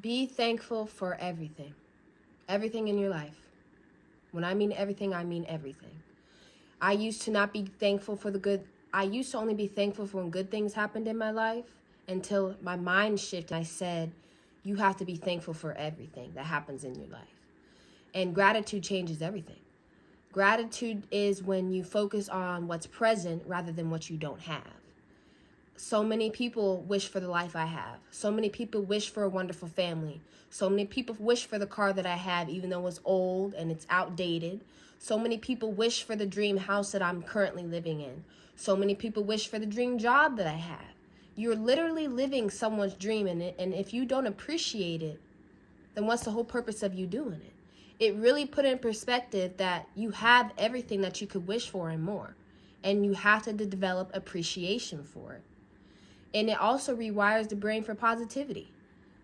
Be thankful for everything. Everything in your life. When I mean everything, I mean everything. I used to not be thankful for the good. I used to only be thankful for when good things happened in my life until my mind shifted. I said, you have to be thankful for everything that happens in your life. And gratitude changes everything. Gratitude is when you focus on what's present rather than what you don't have. So many people wish for the life I have. So many people wish for a wonderful family. So many people wish for the car that I have, even though it's old and it's outdated. So many people wish for the dream house that I'm currently living in. So many people wish for the dream job that I have. You're literally living someone's dream, and if you don't appreciate it, then what's the whole purpose of you doing it? It really put in perspective that you have everything that you could wish for and more, and you have to develop appreciation for it. And it also rewires the brain for positivity.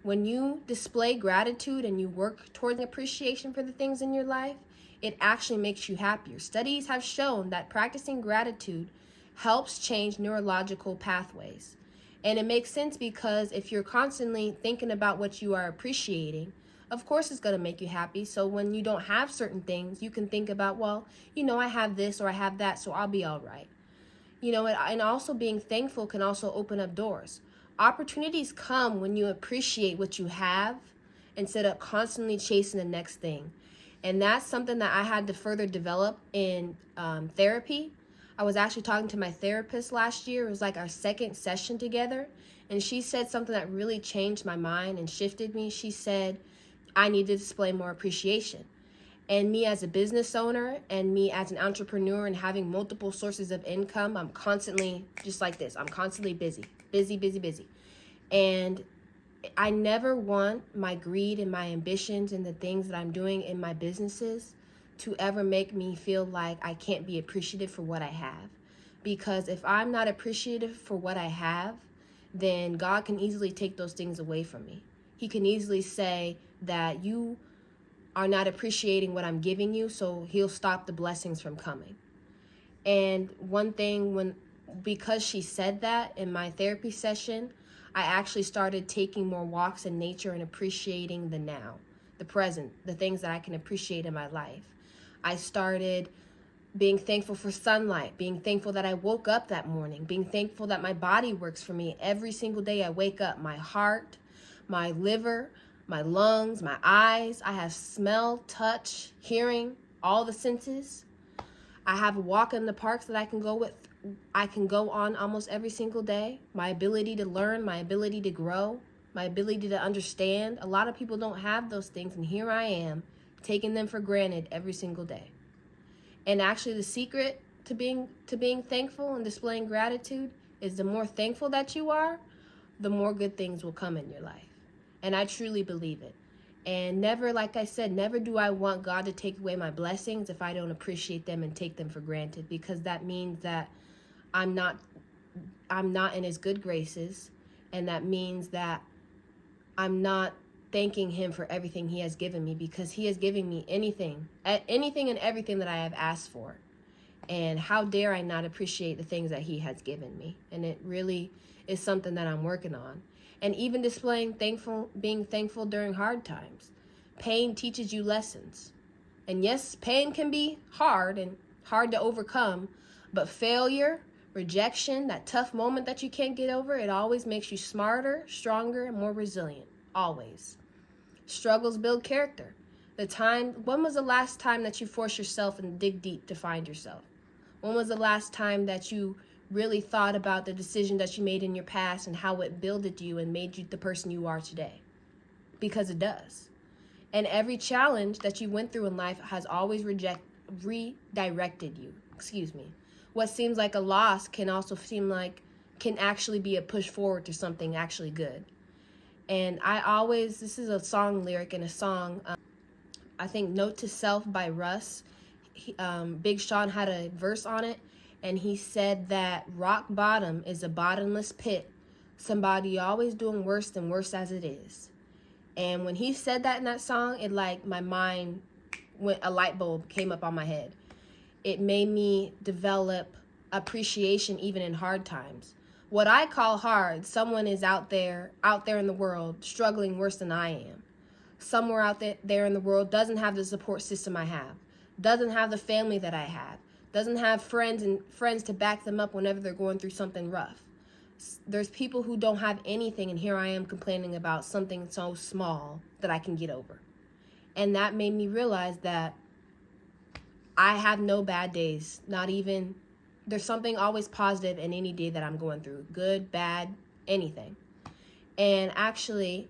When you display gratitude and you work towards appreciation for the things in your life, it actually makes you happier. Studies have shown that practicing gratitude helps change neurological pathways. And it makes sense because if you're constantly thinking about what you are appreciating, of course it's going to make you happy. So when you don't have certain things, you can think about, well, I have this or I have that, so I'll be all right. And also being thankful can also open up doors. Opportunities come when you appreciate what you have instead of constantly chasing the next thing. And that's something that I had to further develop in therapy. I was actually talking to my therapist last year. It was like our second session together. And she said something that really changed my mind and shifted me. She said, I need to display more appreciation. And me as a business owner and me as an entrepreneur and having multiple sources of income, I'm constantly just like this. I'm constantly busy. And I never want my greed and my ambitions and the things that I'm doing in my businesses to ever make me feel like I can't be appreciative for what I have. Because if I'm not appreciative for what I have, then God can easily take those things away from me. He can easily say that you are not appreciating what I'm giving you, so he'll stop the blessings from coming. And one thing, because she said that in my therapy session, I actually started taking more walks in nature and appreciating the now, the present, the things that I can appreciate in my life. I started being thankful for sunlight, being thankful that I woke up that morning, being thankful that my body works for me every single day I wake up. My heart, my liver, my lungs, my eyes. I have smell, touch, hearing, all the senses. I have a walk in the parks that I can go on almost every single day. My ability to learn, my ability to grow, my ability to understand. A lot of people don't have those things, and here I am taking them for granted every single day. And actually the secret to being thankful and displaying gratitude is the more thankful that you are, the more good things will come in your life. And I truly believe it. And never, like I said, never do I want God to take away my blessings if I don't appreciate them and take them for granted, because that means that I'm not in his good graces, and that means that I'm not thanking him for everything he has given me, because he has given me anything and everything that I have asked for. And how dare I not appreciate the things that he has given me? And it really is something that I'm working on. And even being thankful during hard times. Pain teaches you lessons. And yes, pain can be hard and hard to overcome, but failure, rejection, that tough moment that you can't get over, it always makes you smarter, stronger, and more resilient. Always. Struggles build character. When was the last time that you forced yourself and dig deep to find yourself? When was the last time that you really thought about the decision that you made in your past and how it builded you and made you the person you are today? Because it does. And every challenge that you went through in life has always redirected you. What seems like a loss can actually be a push forward to something actually good. And this is a song lyric in a song, I think Note to Self by Russ. Big Sean had a verse on it, and he said that rock bottom is a bottomless pit. Somebody always doing worse than worse as it is. And when he said that in that song, my mind a light bulb came up on my head. It made me develop appreciation even in hard times. What I call hard, someone is out there in the world struggling worse than I am. Somewhere out there in the world doesn't have the support system I have, doesn't have the family that I have, doesn't have friends to back them up whenever they're going through something rough. There's people who don't have anything, and here I am complaining about something so small that I can get over. And that made me realize that I have no bad days, not even. There's something always positive in any day that I'm going through, good, bad, anything. And actually,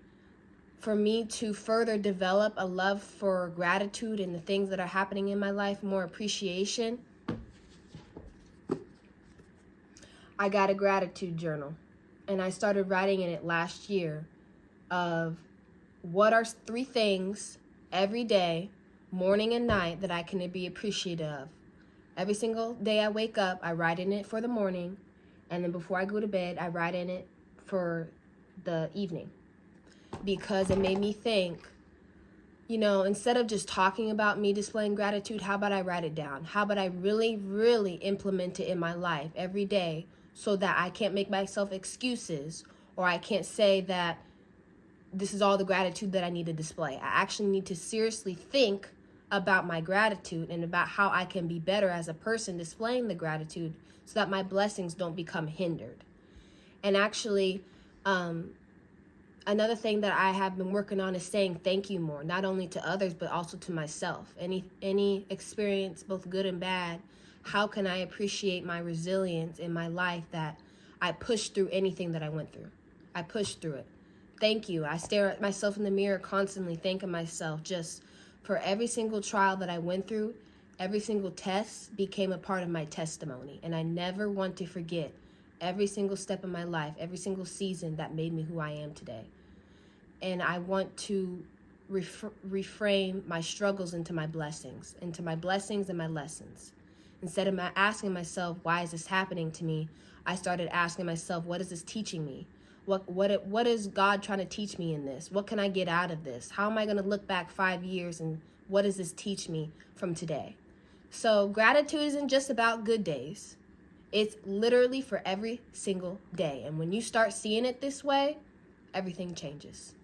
for me to further develop a love for gratitude and the things that are happening in my life, more appreciation, I got a gratitude journal. And I started writing in it last year of what are 3 things every day, morning and night, that I can be appreciative of. Every single day I wake up, I write in it for the morning, and then before I go to bed, I write in it for the evening. Because it made me think, instead of just talking about me displaying gratitude, how about I write it down? How about I really, really implement it in my life every day so that I can't make myself excuses, or I can't say that this is all the gratitude that I need to display. I actually need to seriously think about my gratitude and about how I can be better as a person displaying the gratitude so that my blessings don't become hindered. And actually, another thing that I have been working on is saying thank you more, not only to others, but also to myself. Any experience, both good and bad, how can I appreciate my resilience in my life that I pushed through anything that I went through? I pushed through it. Thank you. I stare at myself in the mirror constantly, thanking myself just for every single trial that I went through. Every single test became a part of my testimony. And I never want to forget every single step of my life, every single season that made me who I am today. And I want to reframe my struggles into my blessings and my lessons. Instead of asking myself, why is this happening to me? I started asking myself, what is this teaching me? What is God trying to teach me in this? What can I get out of this? How am I going to look back 5 years and what does this teach me from today? So gratitude isn't just about good days. It's literally for every single day. And when you start seeing it this way, everything changes.